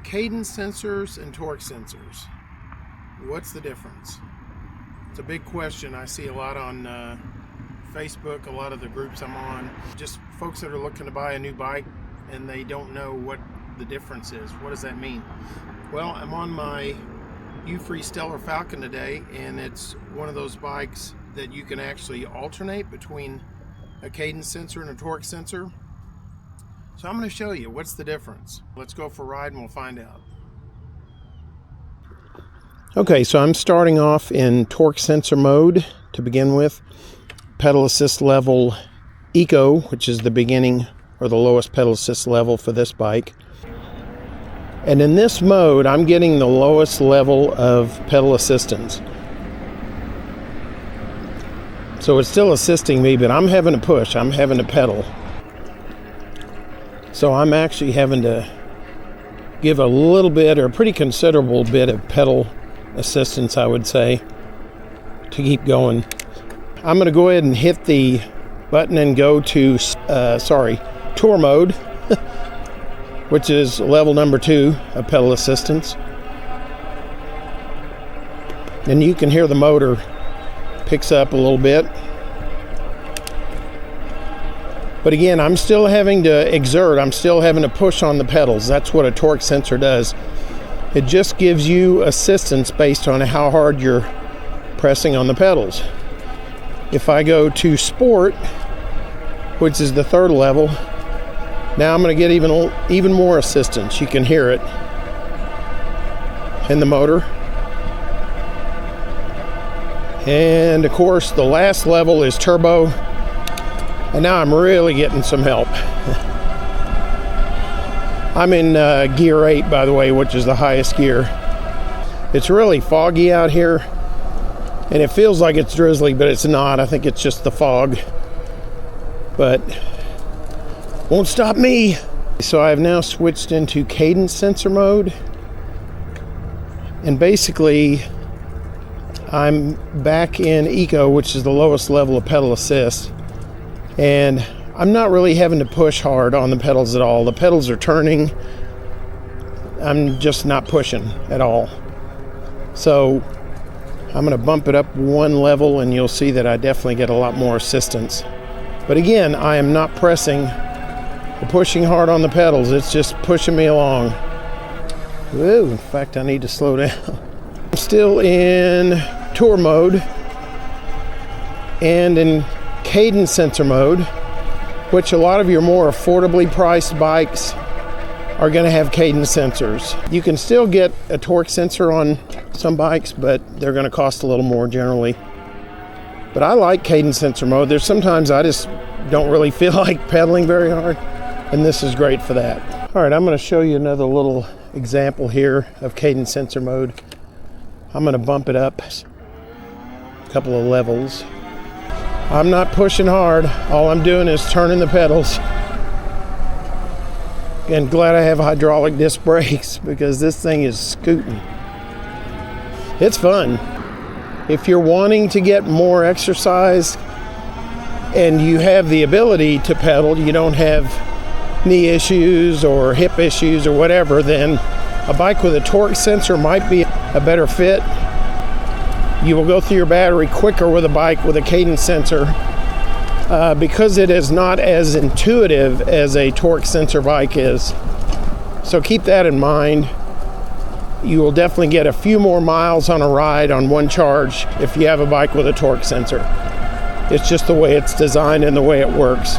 Cadence sensors and torque sensors. What's the difference? It's a big question. I see a lot on Facebook, a lot of the groups I'm on. Just folks that are looking to buy a new bike and they don't know what the difference is. What does that mean? Well, I'm on my U-Free Stellar Falcon today, and it's one of those bikes that you can actually alternate between a cadence sensor and a torque sensor. So I'm going to show you what's the difference. Let's go for a ride and we'll find out. Okay, so I'm starting off in torque sensor mode to begin with. Pedal assist level Eco, which is the beginning or the lowest pedal assist level for this bike. And in this mode, I'm getting the lowest level of pedal assistance. So it's still assisting me, but I'm having to push, I'm having to pedal. So I'm actually having to give a little bit, or a pretty considerable bit of pedal assistance, I would say, to keep going. I'm going to go ahead and hit the button and go to, tour mode, which is level number 2 of pedal assistance. And you can hear the motor picks up a little bit. But again, I'm still having to exert, I'm still having to push on the pedals. That's what a torque sensor does. It just gives you assistance based on how hard you're pressing on the pedals. If I go to Sport, which is the 3rd level, now I'm going to get even more assistance. You can hear it in the motor. And of course, the last level is Turbo. And now I'm really getting some help. I'm in gear 8, by the way, which is the highest gear. It's really foggy out here, and it feels like it's drizzly, but it's not. I think it's just the fog. But won't stop me. So I've now switched into cadence sensor mode. And basically, I'm back in Eco, which is the lowest level of pedal assist. And I'm not really having to push hard on the pedals at all. The pedals are turning. I'm just not pushing at all. So I'm going to bump it up one level, and you'll see that I definitely get a lot more assistance. But again, I am not pressing or pushing hard on the pedals. It's just pushing me along. Whoa, in fact, I need to slow down. I'm still in tour mode and in cadence sensor mode, which a lot of your more affordably priced bikes are going to have cadence sensors. You can still get a torque sensor on some bikes, but they're going to cost a little more generally. But I like cadence sensor mode. There's sometimes I just don't really feel like pedaling very hard, and this is great for that. All right, I'm going to show you another little example here of cadence sensor mode. I'm going to bump it up a couple of levels. I'm not pushing hard. All I'm doing is turning the pedals. And glad I have hydraulic disc brakes, because this thing is scooting. It's fun. If you're wanting to get more exercise and you have the ability to pedal, you don't have knee issues or hip issues or whatever, then a bike with a torque sensor might be a better fit. You will go through your battery quicker with a bike with a cadence sensor because it is not as intuitive as a torque sensor bike is. So keep that in mind. You will definitely get a few more miles on a ride on one charge if you have a bike with a torque sensor. It's just the way it's designed and the way it works.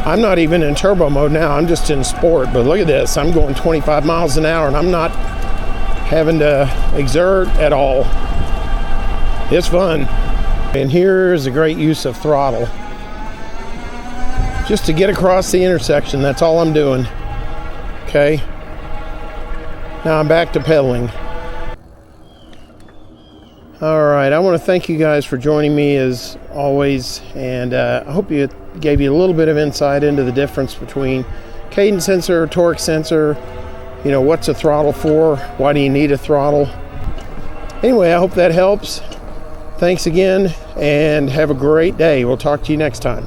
I'm not even in turbo mode now, I'm just in sport, but look at this. I'm going 25 miles an hour and I'm not having to exert at all. It's fun. And here's a great use of throttle. Just to get across the intersection, that's all I'm doing. Okay. Now I'm back to pedaling. All right, I want to thank you guys for joining me as always, and I hope it gave you a little bit of insight into the difference between cadence sensor, torque sensor, what's a throttle for, why do you need a throttle. Anyway, I hope that helps. Thanks again, and have a great day. We'll talk to you next time.